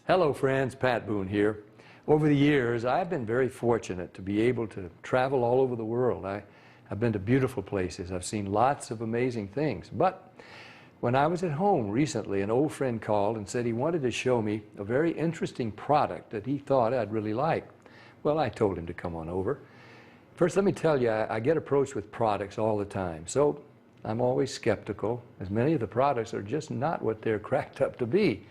Hello friends, Pat Boone here. Over the years, I've been very fortunate to be able to travel all over the world. I've been to beautiful places. I've seen lots of amazing things. But when I was at home recently, an old friend called and said he wanted to show me a very interesting product that he thought I'd really like. Well, I told him to come on over. First, let me tell you, I get approached with products all the time. So I'm always skeptical, as many of the products are just not what they're cracked up to be.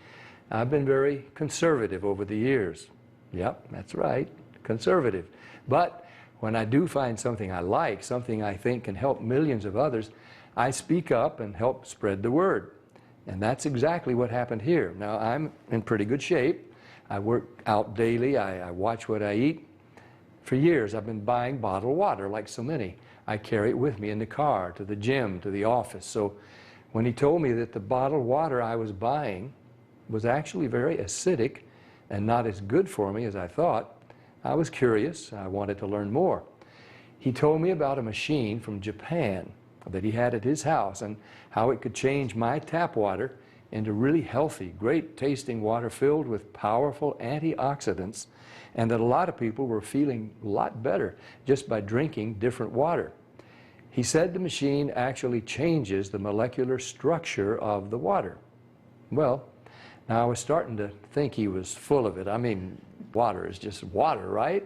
I've been very conservative over the years. Yep, that's right, conservative. But when I do find something I like, something I think can help millions of others, I speak up and help spread the word. And that's exactly what happened here. Now, I'm in pretty good shape. I work out daily. I watch what I eat. For years, I've been buying bottled water like so many. I carry it with me in the car, to the gym, to the office. So when he told me that the bottled water I was buying was actually very acidic and not as good for me as I thought, I was curious. I wanted to learn more. He told me about a machine from Japan that he had at his house and how it could change my tap water into really healthy, great tasting water filled with powerful antioxidants, and that a lot of people were feeling a lot better just by drinking different water. He said the machine actually changes the molecular structure of the water. Well, now I was starting to think he was full of it. I mean, water is just water, right?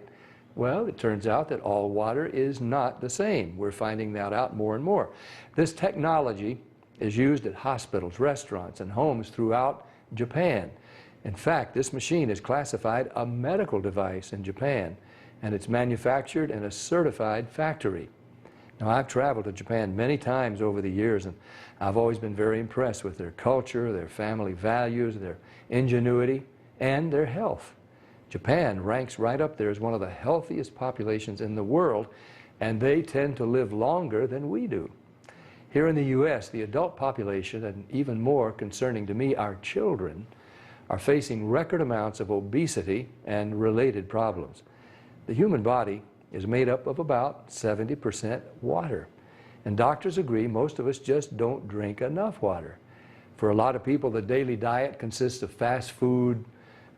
Well, it turns out that all water is not the same. We're finding that out more and more. This technology is used at hospitals, restaurants, and homes throughout Japan. In fact, this machine is classified a medical device in Japan, and it's manufactured in a certified factory. Now, I've traveled to Japan many times over the years, and I've always been very impressed with their culture, their family values, their ingenuity, and their health. Japan ranks right up there as one of the healthiest populations in the world, and they tend to live longer than we do. Here in the U.S., the adult population, and even more concerning to me, our children, are facing record amounts of obesity and related problems. The human body is made up of about 70% water. And doctors agree most of us just don't drink enough water. For a lot of people, the daily diet consists of fast food,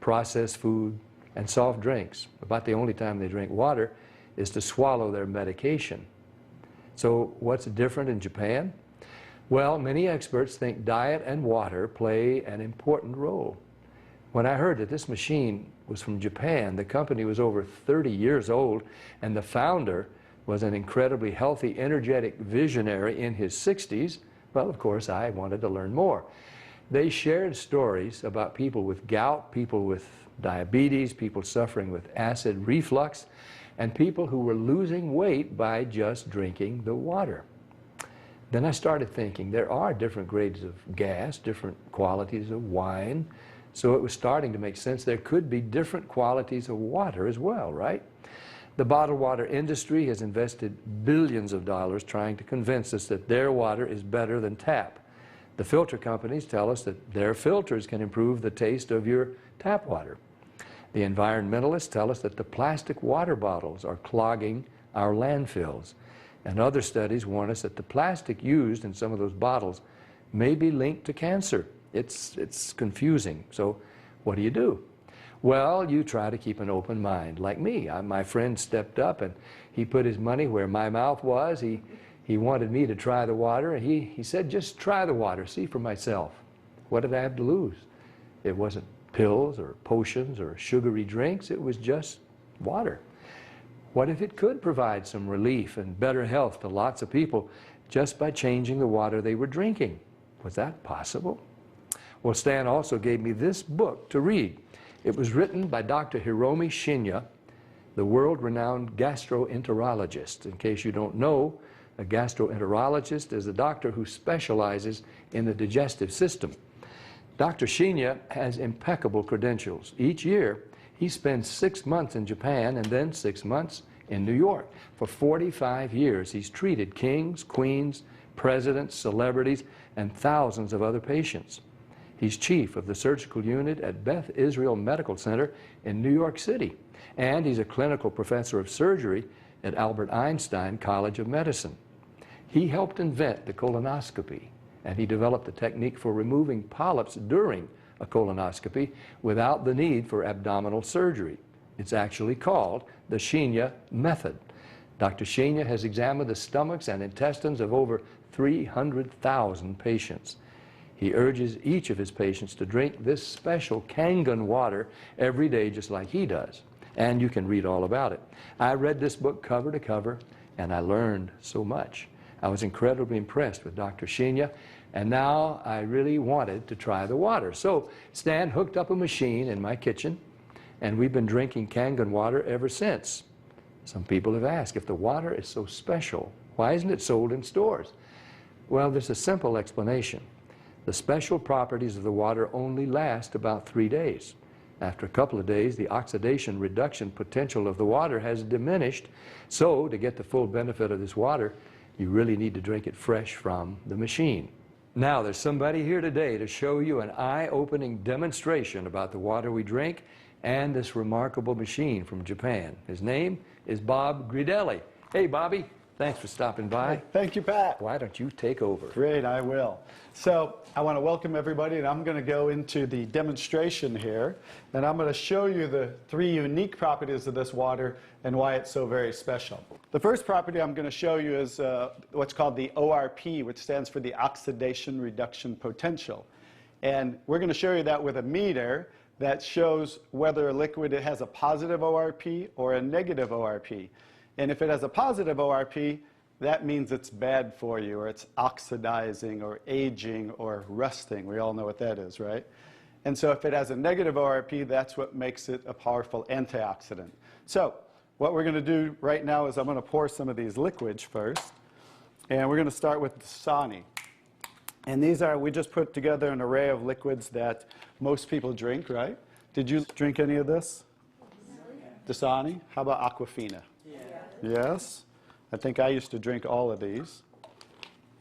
processed food, and soft drinks. About the only time they drink water is to swallow their medication. So what's different in Japan? Well, many experts think diet and water play an important role. When I heard that this machine was from Japan, the company was over 30 years old, and the founder was an incredibly healthy, energetic visionary in his 60s, well, of course, I wanted to learn more. They shared stories about people with gout, people with diabetes, people suffering with acid reflux, and people who were losing weight by just drinking the water. Then I started thinking there are different grades of gas, different qualities of wine, so it was starting to make sense there could be different qualities of water as well, right? The bottled water industry has invested billions of dollars trying to convince us that their water is better than tap. The filter companies tell us that their filters can improve the taste of your tap water. The environmentalists tell us that the plastic water bottles are clogging our landfills. And other studies warn us that the plastic used in some of those bottles may be linked to cancer. It's confusing. So what do? Well, you try to keep an open mind. Like me, my friend stepped up and he put his money where my mouth was. He wanted me to try the water, and he said, just try the water, see for myself. What did I have to lose? It wasn't pills or potions or sugary drinks. It was just water. What if it could provide some relief and better health to lots of people just by changing the water they were drinking? Was that possible? Well, Stan also gave me this book to read. It was written by Dr. Hiromi Shinya, the world-renowned gastroenterologist. In case you don't know, a gastroenterologist is a doctor who specializes in the digestive system. Dr. Shinya has impeccable credentials. Each year, he spends 6 months in Japan and then 6 months in New York. For 45 years, he's treated kings, queens, presidents, celebrities, and thousands of other patients. He's chief of the surgical unit at Beth Israel Medical Center in New York City, and he's a clinical professor of surgery at Albert Einstein College of Medicine. He helped invent the colonoscopy, and he developed the technique for removing polyps during a colonoscopy without the need for abdominal surgery. It's actually called the Shinya method. Dr. Shinya has examined the stomachs and intestines of over 300,000 patients. He urges each of his patients to drink this special Kangen water every day just like he does. And you can read all about it. I read this book cover to cover, and I learned so much. I was incredibly impressed with Dr. Shinya, and now I really wanted to try the water. So Stan hooked up a machine in my kitchen, and we've been drinking Kangen water ever since. Some people have asked, if the water is so special, why isn't it sold in stores? Well, there's a simple explanation. The special properties of the water only last about 3 days. After a couple of days, the oxidation reduction potential of the water has diminished. So to get the full benefit of this water, you really need to drink it fresh from the machine. Now, there's somebody here today to show you an eye-opening demonstration about the water we drink and this remarkable machine from Japan. His name is Bob Gridelli. Hey, Bobby. Thanks for stopping by. Hey, thank you, Pat. Why don't you take over? Great, I will. So I want to welcome everybody, and I'm going to go into the demonstration here, and I'm going to show you the 3 unique properties of this water and why it's so very special. The first property I'm going to show you is what's called the ORP, which stands for the oxidation reduction potential. And we're going to show you that with a meter that shows whether a liquid has a positive ORP or a negative ORP. And if it has a positive ORP, that means it's bad for you, or it's oxidizing, or aging, or rusting. We all know what that is, right? And so if it has a negative ORP, that's what makes it a powerful antioxidant. So what we're going to do right now is I'm going to pour some of these liquids first. And we're going to start with Dasani. And these are, we just put together an array of liquids that most people drink, right? Did you drink any of this? Dasani? How about Aquafina? Yes. I think I used to drink all of these.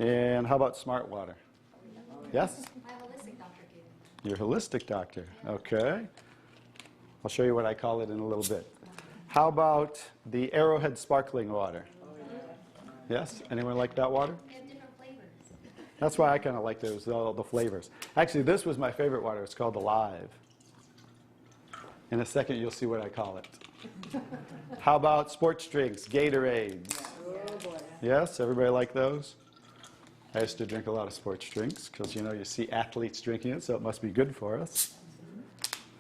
And how about Smart Water? Yes? My holistic doctor gave it. Your holistic doctor. Okay. I'll show you what I call it in a little bit. How about the Arrowhead Sparkling Water? Yes? Anyone like that water? They have different flavors. That's why I kind of like those, all the flavors. Actually, this was my favorite water. It's called Alive. In a second, you'll see what I call it. How about sports drinks, Gatorades? Yes, everybody like those? I used to drink a lot of sports drinks because, you know, you see athletes drinking it, so it must be good for us.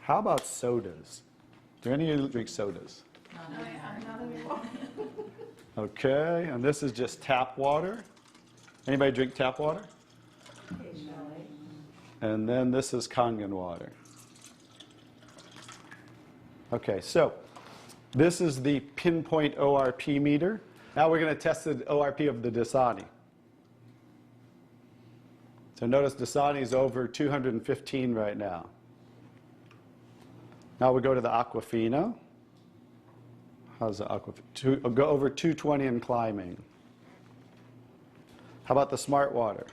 How about sodas? Do any of you drink sodas? Okay, and this is just tap water. Anybody drink tap water? And then this is Kangen water. Okay, so this is the pinpoint ORP meter. Now we're going to test the ORP of the Dasani. So notice Dasani is over 215 right now. Now we go to the Aquafina. How's the Aquafina? Go over 220 and climbing. How about the Smart Water?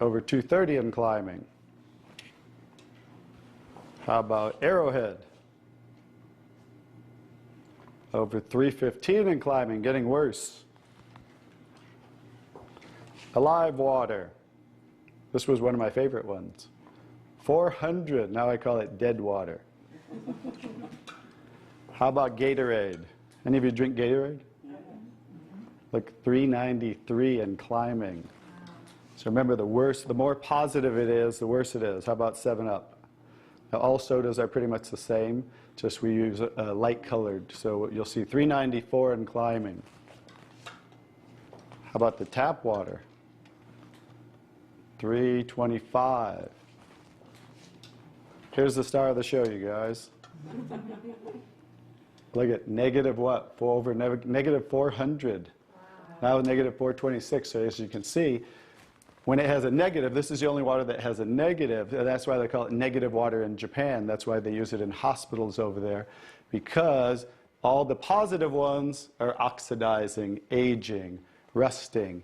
Over 230 and climbing. How about Arrowhead? Over 315 and climbing, getting worse. Alive Water. This was one of my favorite ones. 400, now I call it dead water. How about Gatorade? Any of you drink Gatorade? Look, 393 and climbing. So remember, the more positive it is, the worse it is. How about 7-Up? Now, all sodas are pretty much the same, just we use light colored. So you'll see 394 and climbing. How about the tap water? 325. Here's the star of the show, you guys. Look at negative what? Negative 400. Now negative 426. So as you can see, when it has a negative, this is the only water that has a negative. And that's why they call it negative water in Japan. That's why they use it in hospitals over there, because all the positive ones are oxidizing, aging, rusting,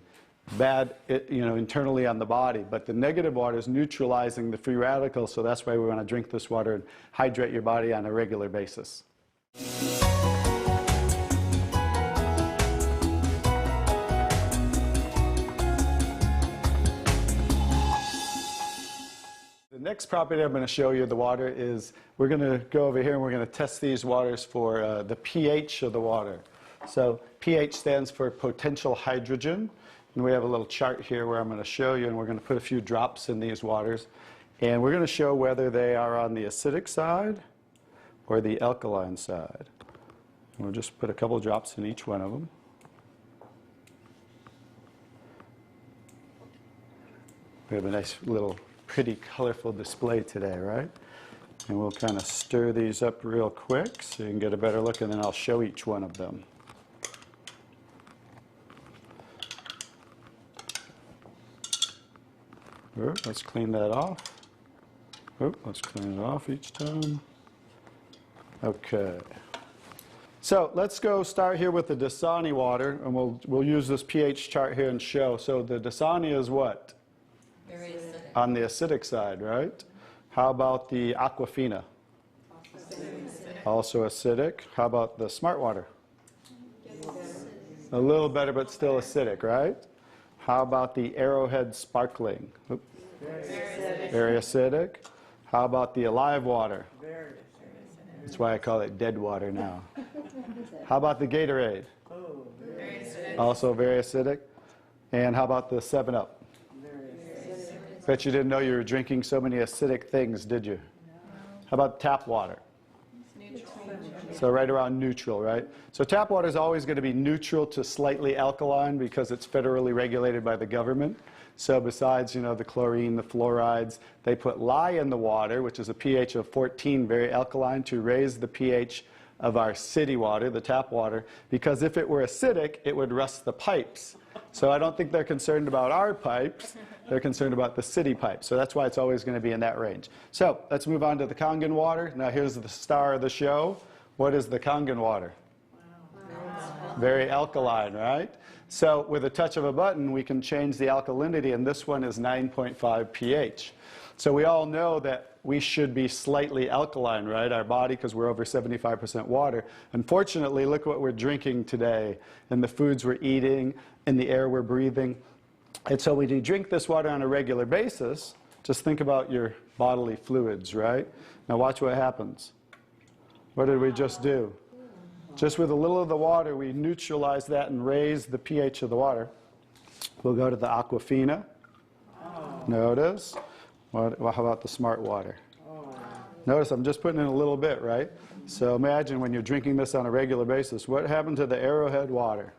bad, internally on the body. But the negative water is neutralizing the free radicals, so that's why we want to drink this water and hydrate your body on a regular basis. next property I'm going to show you, the water, is we're going to go over here and we're going to test these waters for the pH of the water. So pH stands for potential hydrogen. And we have a little chart here where I'm going to show you, and we're going to put a few drops in these waters. And we're going to show whether they are on the acidic side or the alkaline side. And we'll just put a couple drops in each one of them. We have a nice little pretty colorful display today, right? And we'll kind of stir these up real quick so you can get a better look, and then I'll show each one of them. Let's clean that off. Let's clean it off each time. Okay. So let's go start here with the Dasani water, and we'll use this pH chart here and show. So the Dasani is what? Very acidic. On the acidic side, right? How about the Aquafina? Also acidic. How about the Smart Water? A little better, but still acidic, right? How about the Arrowhead Sparkling? Oop. Very acidic. How about the Alive Water? That's why I call it dead water now. How about the Gatorade? Very acidic. Also very acidic. And how about the 7-Up? Bet you didn't know you were drinking so many acidic things, did you? How about tap water? So right around neutral, right? So tap water is always going to be neutral to slightly alkaline because it's federally regulated by the government. So besides, the chlorine, the fluorides, they put lye in the water, which is a pH of 14, very alkaline, to raise the pH of our city water, the tap water, because if it were acidic, it would rust the pipes. So I don't think they're concerned about our pipes. They're concerned about the city pipes. So that's why it's always going to be in that range. So let's move on to the Kangen water. Now here's the star of the show. What is the Kangen water? Very alkaline, right? So with a touch of a button, we can change the alkalinity, and this one is 9.5 pH. So we all know that we should be slightly alkaline, right? Our body, because we're over 75% water. Unfortunately, look what we're drinking today, and the foods we're eating, and the air we're breathing. And so when you drink this water on a regular basis, just think about your bodily fluids, right? Now watch what happens. What did we just do? Just with a little of the water, we neutralize that and raise the pH of the water. We'll go to the Aquafina. Notice. How about the Smart Water? Notice I'm just putting in a little bit, right? So imagine when you're drinking this on a regular basis, what happened to the Arrowhead water?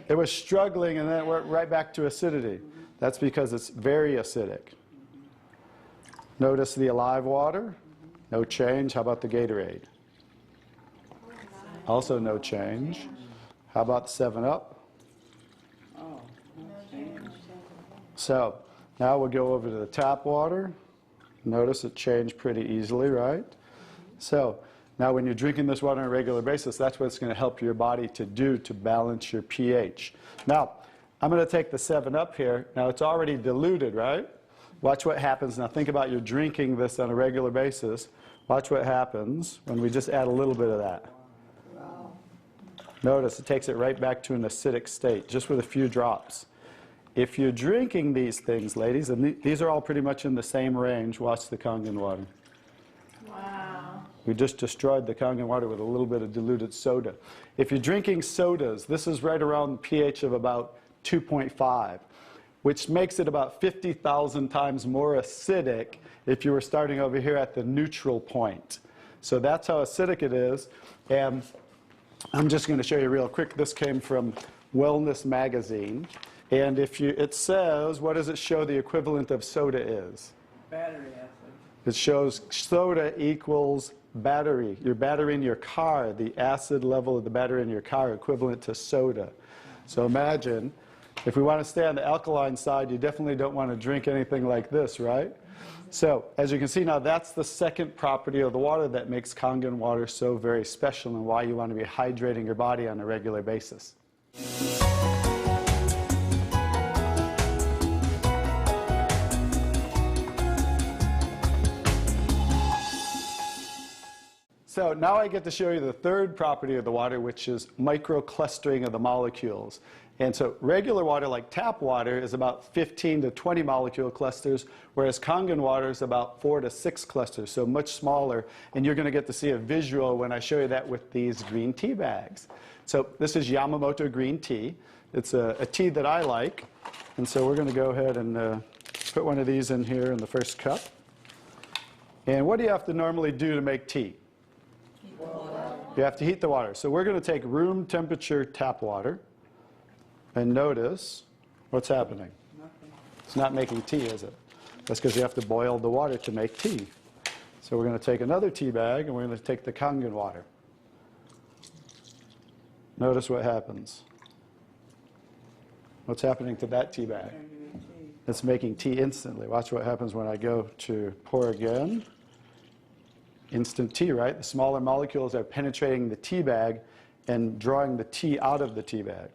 It was struggling, and then it went right back to acidity. That's because it's very acidic. Notice the Alive water. No change. How about the Gatorade? Also no change. How about the 7-Up? So now we'll go over to the tap water. Notice it changed pretty easily, right? So now when you're drinking this water on a regular basis, that's what it's going to help your body to do to balance your pH. Now, I'm going to take the 7-Up here. Now it's already diluted, right? Watch what happens. Now think about you're drinking this on a regular basis. Watch what happens when we just add a little bit of that. Notice it takes it right back to an acidic state, just with a few drops. If you're drinking these things, ladies, and these are all pretty much in the same range, watch the Kangen water. Wow. We just destroyed the Kangen water with a little bit of diluted soda. If you're drinking sodas, this is right around the pH of about 2.5, which makes it about 50,000 times more acidic if you were starting over here at the neutral point. So that's how acidic it is. And I'm just going to show you real quick. This came from Wellness Magazine. And it says, what does it show the equivalent of soda is? Battery acid. It shows soda equals battery. Your battery in your car, the acid level of the battery in your car equivalent to soda. So imagine, if we want to stay on the alkaline side, you definitely don't want to drink anything like this, right? So as you can see now, that's the second property of the water that makes Kangen water so very special and why you want to be hydrating your body on a regular basis. So now I get to show you the third property of the water, which is microclustering of the molecules. And so regular water, like tap water, is about 15 to 20 molecule clusters, whereas Kangen water is about 4 to 6 clusters, so much smaller. And you're going to get to see a visual when I show you that with these green tea bags. So this is Yamamoto green tea. It's a tea that I like. And so we're going to go ahead and put one of these in here in the first cup. And what do you have to normally do to make tea? Heat the water. You have to heat the water. So we're going to take room temperature tap water. And notice what's happening. It's not making tea, is it? That's because you have to boil the water to make tea. So we're going to take another tea bag, and we're going to take the Kangen water. Notice what happens. What's happening to that tea bag? It's making tea instantly. Watch what happens when I go to pour again. Instant tea, right? The smaller molecules are penetrating the tea bag and drawing the tea out of the tea bag.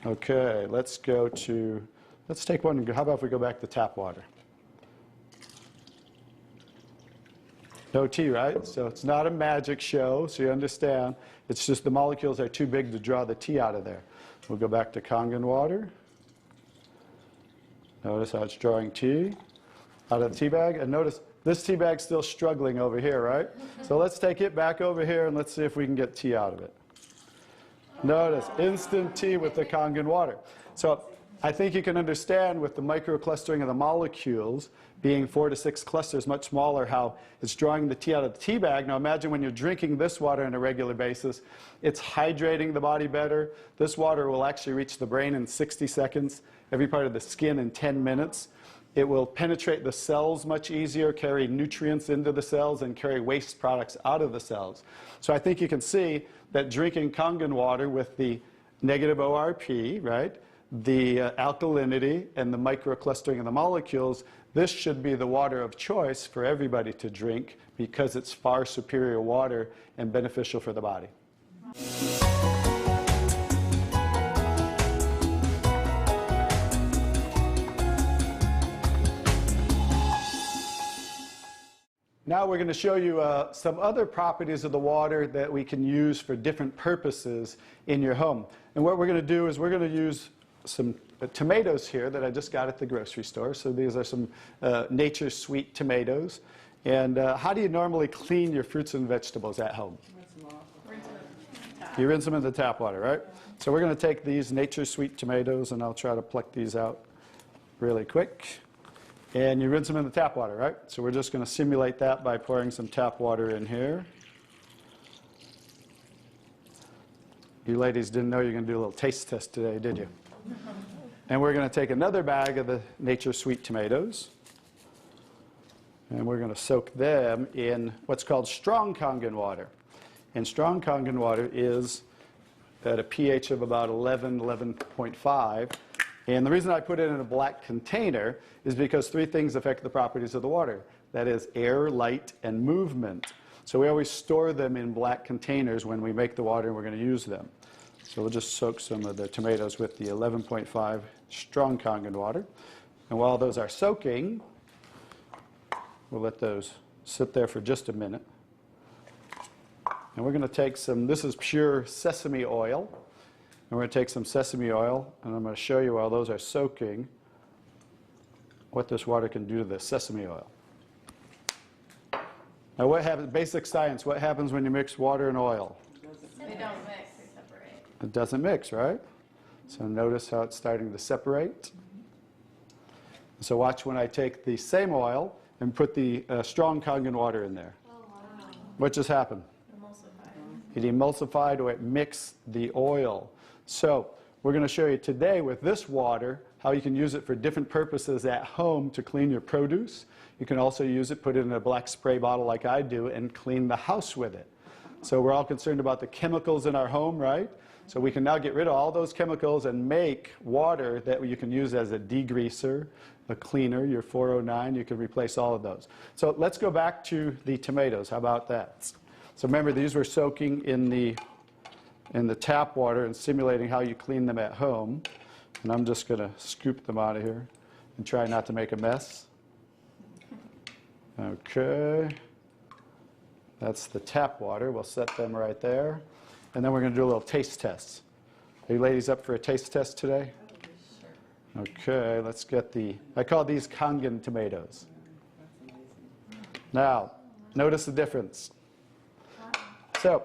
Okay, let's take one. How about if we go back to tap water? No tea, right? So it's not a magic show, so you understand. It's just the molecules are too big to draw the tea out of there. We'll go back to Kangen water. Notice how it's drawing tea out of the tea bag. And notice this tea bag's still struggling over here, right? So let's take it back over here and let's see if we can get tea out of it. Notice, instant tea with the Kangen water. So I think you can understand with the microclustering of the molecules being 4 to 6 clusters, much smaller, how it's drawing the tea out of the tea bag. Now imagine when you're drinking this water on a regular basis, it's hydrating the body better. This water will actually reach the brain in 60 seconds, every part of the skin in 10 minutes. It will penetrate the cells much easier, carry nutrients into the cells, and carry waste products out of the cells. So I think you can see that drinking Kangen water with the negative ORP, right, the alkalinity, and the microclustering of the molecules, this should be the water of choice for everybody to drink because it's far superior water and beneficial for the body. Now we're going to show you some other properties of the water that we can use for different purposes in your home. And what we're going to do is we're going to use some tomatoes here that I just got at the grocery store. So these are some Nature's Sweet tomatoes. And how do you normally clean your fruits and vegetables at home? You rinse them in the tap water, right? So we're going to take these Nature's Sweet tomatoes, and I'll try to pluck these out really quick. And you rinse them in the tap water, right? So we're just going to simulate that by pouring some tap water in here. You ladies didn't know you were going to do a little taste test today, did you? And we're going to take another bag of the Nature's Sweet tomatoes. And we're going to soak them in what's called strong Kangen water. And strong Kangen water is at a pH of about 11, 11.5. And the reason I put it in a black container is because 3 things affect the properties of the water. That is air, light, and movement. So we always store them in black containers when we make the water and we're going to use them. So we'll just soak some of the tomatoes with the 11.5 strong Kangen water. And while those are soaking, we'll let those sit there for just a minute. And we're going to take some, this is pure sesame oil. And we're going to take some sesame oil, and I'm going to show you while those are soaking what this water can do to the sesame oil. Now what happens, basic science, what happens when you mix water and oil? They don't mix, they separate. It doesn't mix, right? So notice how it's starting to separate. So watch when I take the same oil and put the strong Kangen water in there. Oh, wow. What just happened? Emulsified. It emulsified or it mixed the oil. So we're going to show you today with this water how you can use it for different purposes at home to clean your produce. You can also use it, put it in a black spray bottle like I do, and clean the house with it. So we're all concerned about the chemicals in our home, right? So we can now get rid of all those chemicals and make water that you can use as a degreaser, a cleaner, your 409. You can replace all of those. So let's go back to the tomatoes. How about that? So remember, these were soaking in the tap water and simulating how you clean them at home. And I'm just going to scoop them out of here and try not to make a mess. Okay. That's the tap water. We'll set them right there. And then we're going to do a little taste test. Are you ladies up for a taste test today? Okay, let's get I call these Kangen tomatoes. Now, notice the difference. So,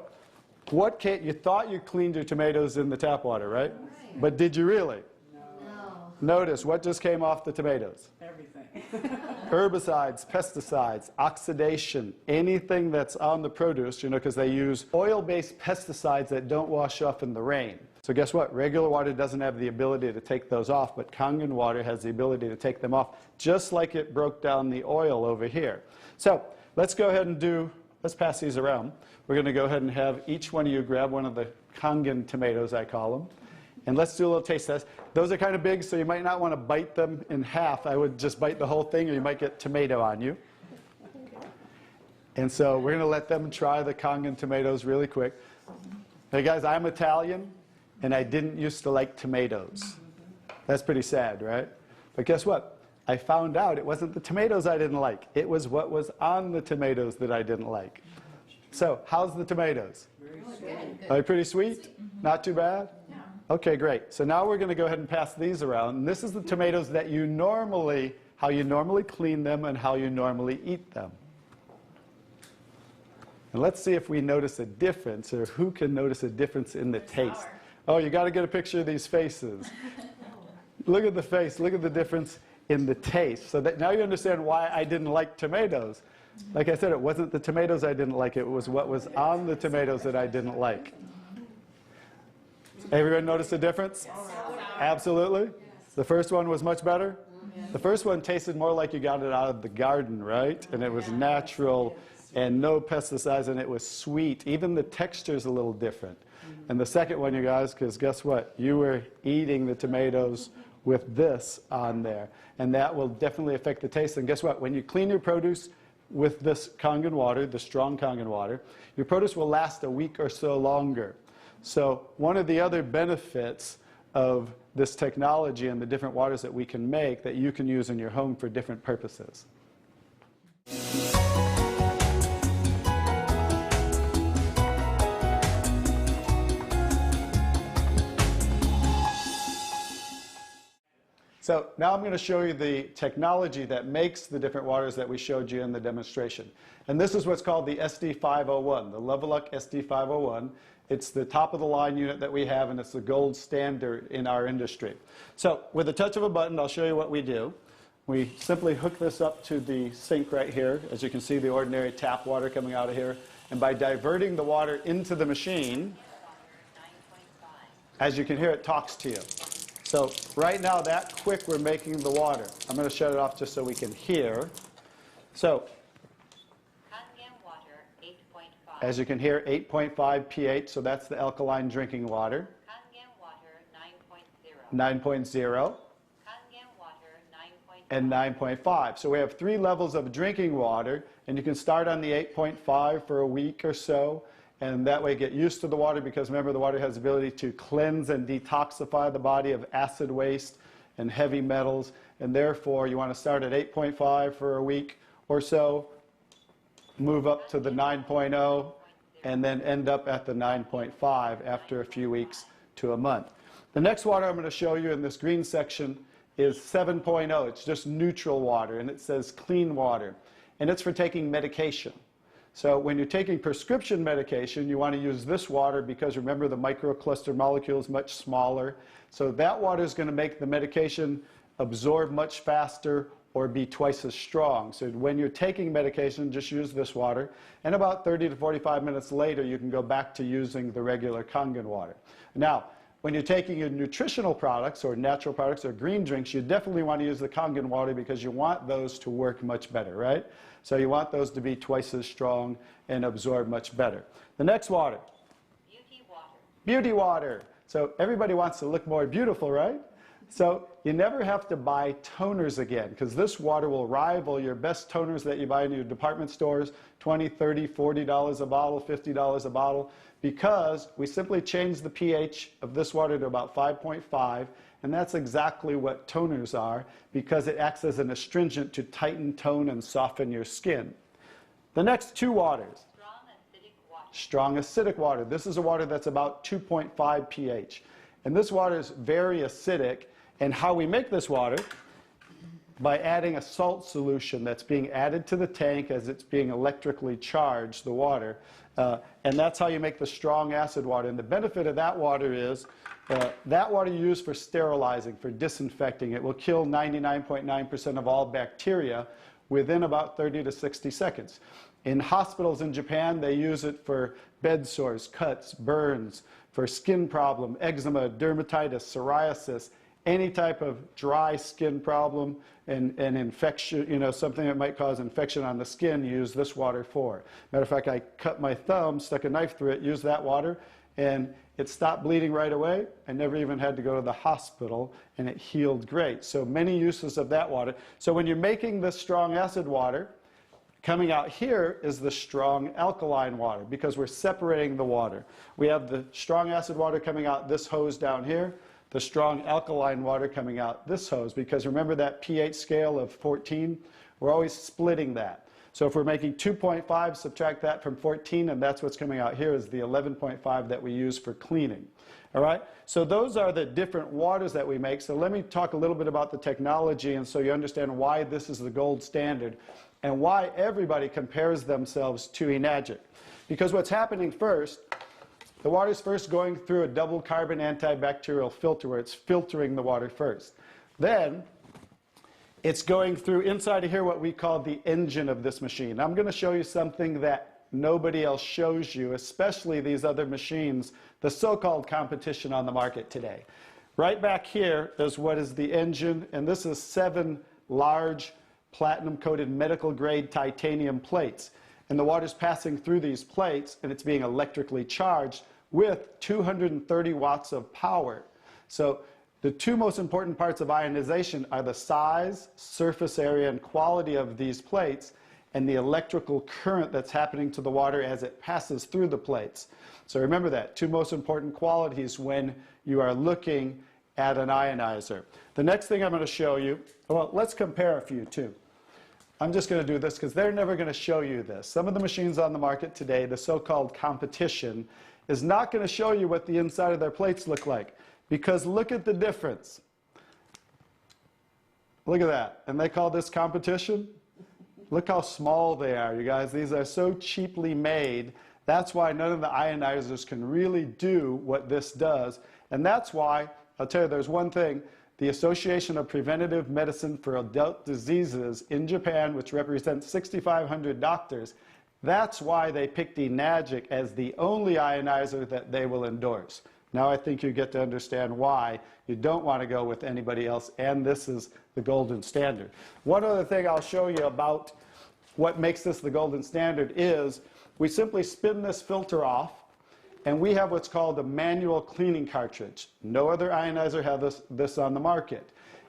you thought you cleaned your tomatoes in the tap water, right? But did you really? No. Notice what just came off the tomatoes. Everything. Herbicides, pesticides, oxidation, anything that's on the produce, because they use oil-based pesticides that don't wash off in the rain. So guess what? Regular water doesn't have the ability to take those off, but Kangen water has the ability to take them off, just like it broke down the oil over here. So let's go ahead and let's pass these around. We're going to go ahead and have each one of you grab one of the Kangen tomatoes, I call them. And let's do a little taste test. Those are kind of big, so you might not want to bite them in half. I would just bite the whole thing, or you might get tomato on you. And so we're going to let them try the Kangen tomatoes really quick. Hey guys, I'm Italian, and I didn't used to like tomatoes. That's pretty sad, right? But guess what? I found out it wasn't the tomatoes I didn't like. It was what was on the tomatoes that I didn't like. So how's the tomatoes? Are they pretty sweet? Not too bad? Yeah. Okay, great. So now we're going to go ahead and pass these around. And this is the tomatoes that how you normally clean them and how you normally eat them. And let's see if we notice a difference, or who can notice a difference in the taste. Sour. Oh, you got to get a picture of these faces. Look at the face. Look at the difference in the taste. So that now you understand why I didn't like tomatoes. Like I said, it wasn't the tomatoes I didn't like. It was what was on the tomatoes that I didn't like. Everyone notice the difference? Absolutely. The first one was much better. The first one tasted more like you got it out of the garden, right? And it was natural and no pesticides, and it was sweet. Even the texture's a little different. And the second one, you guys, because guess what? You were eating the tomatoes with this on there. And that will definitely affect the taste. And guess what? When you clean your produce with this Kangen water, the strong Kangen water, your produce will last a week or so longer. So one of the other benefits of this technology and the different waters that we can make that you can use in your home for different purposes. So now I'm going to show you the technology that makes the different waters that we showed you in the demonstration. And this is what's called the SD501, the Leveluck SD501. It's the top of the line unit that we have, and it's the gold standard in our industry. So with a touch of a button, I'll show you what we do. We simply hook this up to the sink right here. As you can see, the ordinary tap water coming out of here. And by diverting the water into the machine, as you can hear, it talks to you. So right now, that quick, we're making the water. I'm going to shut it off just so we can hear. So Kangen water 8.5. as you can hear, 8.5 pH, so that's the alkaline drinking water. Kangen water 9.0. 9.0 Kangen water 9.5. and 9.5. So we have 3 levels of drinking water, and you can start on the 8.5 for a week or so. And that way get used to the water, because remember, the water has the ability to cleanse and detoxify the body of acid waste and heavy metals. And therefore, you want to start at 8.5 for a week or so, move up to the 9.0, and then end up at the 9.5 after a few weeks to a month. The next water I'm going to show you in this green section is 7.0. It's just neutral water, and it says clean water. And it's for taking medication. So when you're taking prescription medication, you want to use this water because, remember, the microcluster molecule is much smaller. So that water is going to make the medication absorb much faster or be twice as strong. So when you're taking medication, just use this water. And about 30 to 45 minutes later, you can go back to using the regular Kangen water. Now, when you're taking your nutritional products or natural products or green drinks, you definitely want to use the Kangen water because you want those to work much better, right? So you want those to be twice as strong and absorb much better. The next water. Beauty water. Beauty water. So everybody wants to look more beautiful, right? So you never have to buy toners again, because this water will rival your best toners that you buy in your department stores, $20, $30, $40 a bottle, $50 a bottle, because we simply change the pH of this water to about 5.5, and that's exactly what toners are, because it acts as an astringent to tighten, tone, and soften your skin. The next 2 waters. Strong strong acidic water. This is a water that's about 2.5 pH. And this water is very acidic. And how we make this water? By adding a salt solution that's being added to the tank as it's being electrically charged, the water. And that's how you make the strong acid water. And the benefit of that water is that water you use for sterilizing, for disinfecting. It will kill 99.9% of all bacteria within about 30 to 60 seconds. In hospitals in Japan, they use it for bed sores, cuts, burns, for skin problem, eczema, dermatitis, psoriasis, any type of dry skin problem and infection, you know, something that might cause infection on the skin, use this water for. Matter of fact, I cut my thumb, stuck a knife through it, used that water, and it stopped bleeding right away. I never even had to go to the hospital, and it healed great. So many uses of that water. So when you're making this strong acid water, coming out here is the strong alkaline water, because we're separating the water. We have the strong acid water coming out this hose down here, the strong alkaline water coming out this hose, because remember that pH scale of 14? We're always splitting that. So if we're making 2.5, subtract that from 14, and that's what's coming out here is the 11.5 that we use for cleaning. All right? So those are the different waters that we make. So let me talk a little bit about the technology, and so you understand why this is the gold standard and why everybody compares themselves to Enagic. Because what's happening first, the water's first going through a double carbon antibacterial filter where it's filtering the water first. Then it's going through inside of here what we call the engine of this machine. I'm going to show you something that nobody else shows you, especially these other machines, the so-called competition on the market today. Right back here is what is the engine, and this is 7 large platinum-coated medical-grade titanium plates. And the water's passing through these plates, and it's being electrically charged with 230 watts of power. So the two most important parts of ionization are the size, surface area, and quality of these plates, and the electrical current that's happening to the water as it passes through the plates. So remember that, two most important qualities when you are looking at an ionizer. The next thing I'm going to show you, well, let's compare a few too. I'm just going to do this because they're never going to show you this. Some of the machines on the market today, the so-called competition, is not going to show you what the inside of their plates look like. Because look at the difference. Look at that. And they call this competition? Look how small they are, you guys. These are so cheaply made. That's why none of the ionizers can really do what this does. And that's why, I'll tell you, there's one thing. The Association of Preventive Medicine for Adult Diseases in Japan, which represents 6,500 doctors, that's why they picked Enagic as the only ionizer that they will endorse. Now I think you get to understand why you don't want to go with anybody else, and this is the golden standard. One other thing I'll show you about what makes this the golden standard is we simply spin this filter off, and we have what's called a manual cleaning cartridge. No other ionizer has this on the market.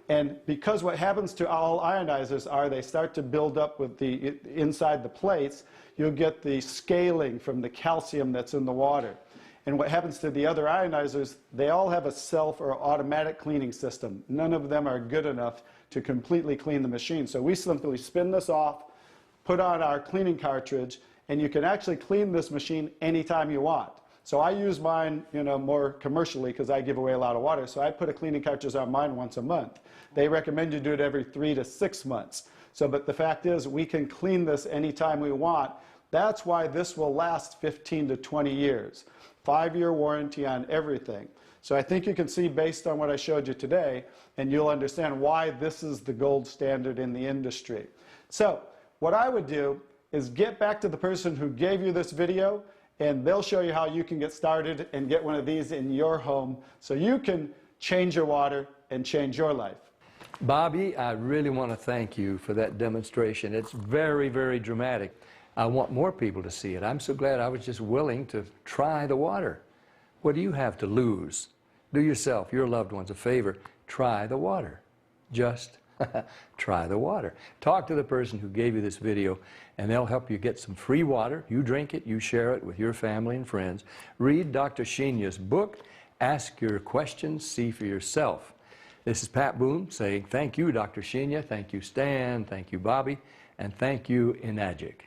And because what happens to all ionizers are they start to build up with the inside the plates, you'll get the scaling from the calcium that's in the water. And what happens to the other ionizers, they all have a self or automatic cleaning system. None of them are good enough to completely clean the machine. So we simply spin this off, put on our cleaning cartridge, and you can actually clean this machine anytime you want. So I use mine, you know, more commercially because I give away a lot of water. So I put a cleaning cartridge on mine once a month. They recommend you do it every 3 to 6 months. So, but the fact is, we can clean this anytime we want. That's why this will last 15 to 20 years. 5-year warranty on everything. So I think you can see based on what I showed you today, and you'll understand why this is the gold standard in the industry. So what I would do is get back to the person who gave you this video, and they'll show you how you can get started and get one of these in your home so you can change your water and change your life. Bobby, I really want to thank you for that demonstration. It's very, very dramatic. I want more people to see it. I'm so glad I was just willing to try the water. What do you have to lose? Do yourself, your loved ones a favor. Try the water. Just try the water. Talk to the person who gave you this video, and they'll help you get some free water. You drink it, you share it with your family and friends. Read Dr. Shinya's book. Ask your questions, see for yourself. This is Pat Boone saying thank you, Dr. Shinya. Thank you, Stan. Thank you, Bobby. And thank you, Enagic.